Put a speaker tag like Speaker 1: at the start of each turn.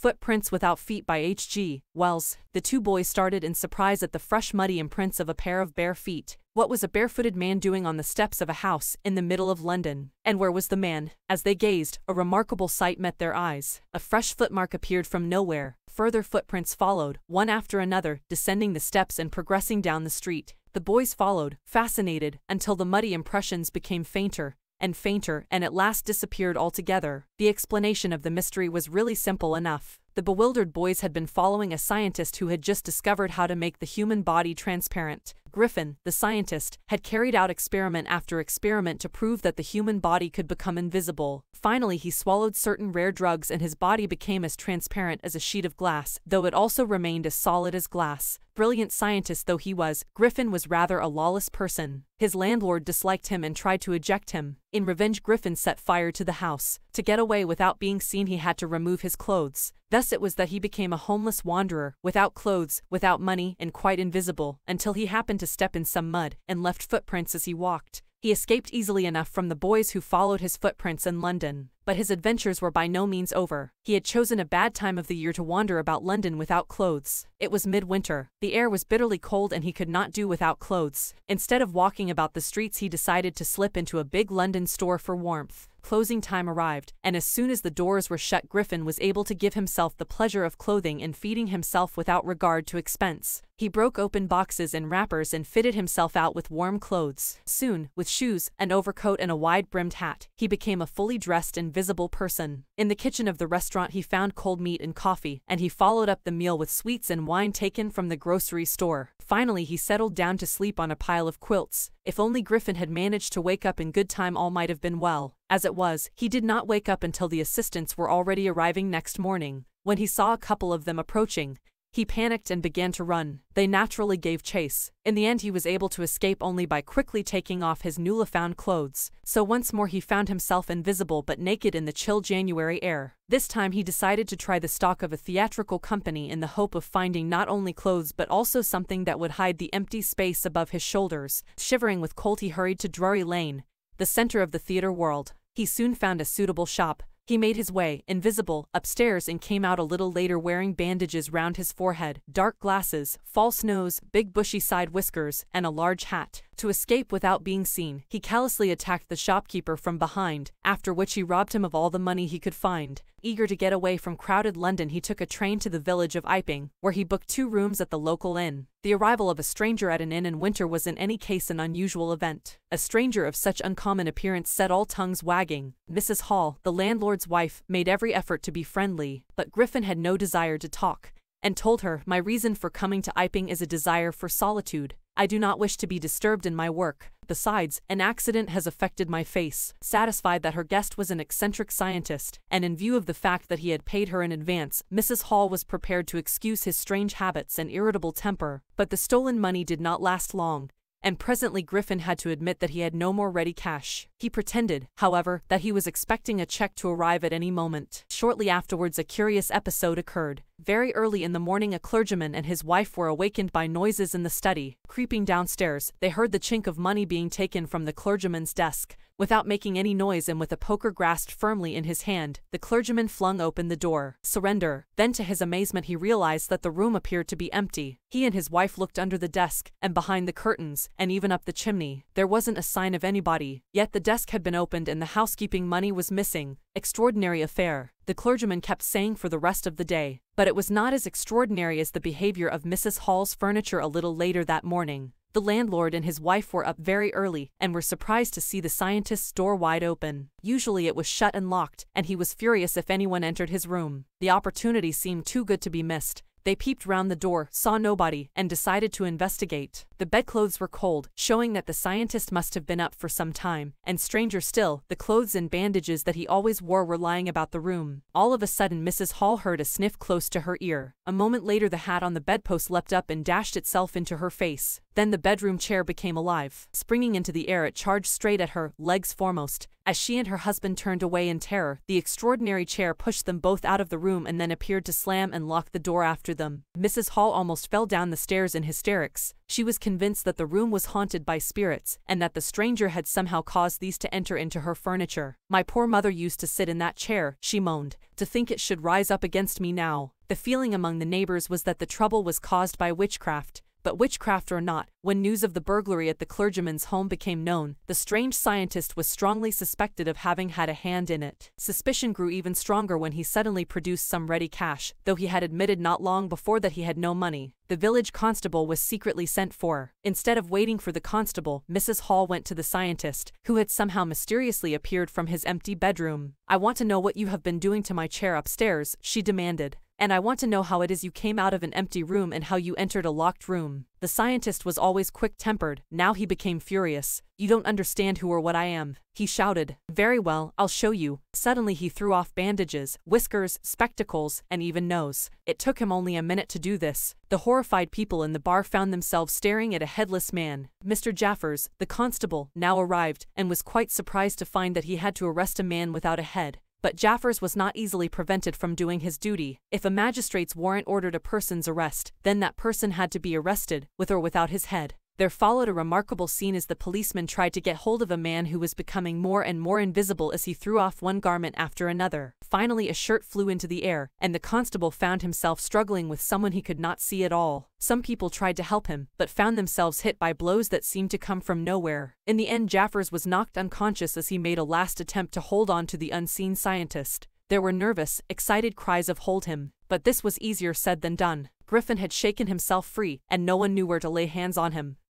Speaker 1: Footprints Without Feet by H.G. Wells. The two boys started in surprise at the fresh muddy imprints of a pair of bare feet. What was a barefooted man doing on the steps of a house in the middle of London? And where was the man? As they gazed, a remarkable sight met their eyes. A fresh footmark appeared from nowhere. Further footprints followed, one after another, descending the steps and progressing down the street. The boys followed, fascinated, until the muddy impressions became fainter and fainter and at last disappeared altogether. The explanation of the mystery was really simple enough. The bewildered boys had been following a scientist who had just discovered how to make the human body transparent. Griffin, the scientist, had carried out experiment after experiment to prove that the human body could become invisible. Finally, he swallowed certain rare drugs and his body became as transparent as a sheet of glass, though it also remained as solid as glass. Brilliant scientist though he was, Griffin was rather a lawless person. His landlord disliked him and tried to eject him. In revenge, Griffin set fire to the house. To get away without being seen, he had to remove his clothes. Thus it was that he became a homeless wanderer, without clothes, without money, and quite invisible, until he happened to step in some mud and left footprints as he walked. He escaped easily enough from the boys who followed his footprints in London. But his adventures were by no means over. He had chosen a bad time of the year to wander about London without clothes. It was midwinter. The air was bitterly cold and he could not do without clothes. Instead of walking about the streets, he decided to slip into a big London store for warmth. Closing time arrived, and as soon as the doors were shut, Griffin was able to give himself the pleasure of clothing and feeding himself without regard to expense. He broke open boxes and wrappers and fitted himself out with warm clothes. Soon, with shoes, an overcoat and a wide-brimmed hat, he became a fully dressed and visible person. In the kitchen of the restaurant he found cold meat and coffee, and he followed up the meal with sweets and wine taken from the grocery store. Finally, he settled down to sleep on a pile of quilts. If only Griffin had managed to wake up in good time, all might have been well. As it was, he did not wake up until the assistants were already arriving next morning. When he saw a couple of them approaching, he panicked and began to run. They naturally gave chase. In the end, he was able to escape only by quickly taking off his newly found clothes. So once more he found himself invisible but naked in the chill January air. This time he decided to try the stock of a theatrical company in the hope of finding not only clothes but also something that would hide the empty space above his shoulders. Shivering with cold, he hurried to Drury Lane, the center of the theater world. He soon found a suitable shop. He made his way, invisible, upstairs and came out a little later wearing bandages round his forehead, dark glasses, false nose, big bushy side whiskers, and a large hat. To escape without being seen, he callously attacked the shopkeeper from behind, after which he robbed him of all the money he could find. Eager to get away from crowded London, he took a train to the village of Iping, where he booked 2 rooms at the local inn. The arrival of a stranger at an inn in winter was in any case an unusual event. A stranger of such uncommon appearance set all tongues wagging. Mrs. Hall, the landlord's wife, made every effort to be friendly, but Griffin had no desire to talk, and told her, "My reason for coming to Iping is a desire for solitude. I do not wish to be disturbed in my work. Besides, an accident has affected my face." Satisfied that her guest was an eccentric scientist, and in view of the fact that he had paid her in advance, Mrs. Hall was prepared to excuse his strange habits and irritable temper. But the stolen money did not last long, and presently Griffin had to admit that he had no more ready cash. He pretended, however, that he was expecting a check to arrive at any moment. Shortly afterwards, a curious episode occurred. Very early in the morning, a clergyman and his wife were awakened by noises in the study. Creeping downstairs, they heard the chink of money being taken from the clergyman's desk. Without making any noise and with a poker grasped firmly in his hand, the clergyman flung open the door. "Surrender." Then to his amazement he realized that the room appeared to be empty. He and his wife looked under the desk, and behind the curtains, and even up the chimney. There wasn't a sign of anybody, yet the desk had been opened and the housekeeping money was missing. Extraordinary affair, the clergyman kept saying for the rest of the day. But it was not as extraordinary as the behavior of Mrs. Hall's furniture a little later that morning. The landlord and his wife were up very early and were surprised to see the scientist's door wide open. Usually it was shut and locked, and he was furious if anyone entered his room. The opportunity seemed too good to be missed. They peeped round the door, saw nobody, and decided to investigate. The bedclothes were cold, showing that the scientist must have been up for some time, and stranger still, the clothes and bandages that he always wore were lying about the room. All of a sudden Mrs. Hall heard a sniff close to her ear. A moment later the hat on the bedpost leapt up and dashed itself into her face. Then the bedroom chair became alive. Springing into the air, it charged straight at her, legs foremost. As she and her husband turned away in terror, the extraordinary chair pushed them both out of the room and then appeared to slam and lock the door after them. Mrs. Hall almost fell down the stairs in hysterics. She was convinced that the room was haunted by spirits, and that the stranger had somehow caused these to enter into her furniture. "My poor mother used to sit in that chair," she moaned. "To think it should rise up against me now." The feeling among the neighbors was that the trouble was caused by witchcraft. But witchcraft or not, when news of the burglary at the clergyman's home became known, the strange scientist was strongly suspected of having had a hand in it. Suspicion grew even stronger when he suddenly produced some ready cash, though he had admitted not long before that he had no money. The village constable was secretly sent for. Instead of waiting for the constable, Mrs. Hall went to the scientist, who had somehow mysteriously appeared from his empty bedroom. "I want to know what you have been doing to my chair upstairs," she demanded. "And I want to know how it is you came out of an empty room and how you entered a locked room." The scientist was always quick-tempered. Now he became furious. "You don't understand who or what I am," he shouted. "Very well, I'll show you." Suddenly he threw off bandages, whiskers, spectacles, and even nose. It took him only a minute to do this. The horrified people in the bar found themselves staring at a headless man. Mr. Jaffers, the constable, now arrived, and was quite surprised to find that he had to arrest a man without a head. But Jaffers was not easily prevented from doing his duty. If a magistrate's warrant ordered a person's arrest, then that person had to be arrested, with or without his head. There followed a remarkable scene as the policeman tried to get hold of a man who was becoming more and more invisible as he threw off one garment after another. Finally a shirt flew into the air, and the constable found himself struggling with someone he could not see at all. Some people tried to help him, but found themselves hit by blows that seemed to come from nowhere. In the end, Jaffers was knocked unconscious as he made a last attempt to hold on to the unseen scientist. There were nervous, excited cries of "Hold him!" But this was easier said than done. Griffin had shaken himself free, and no one knew where to lay hands on him.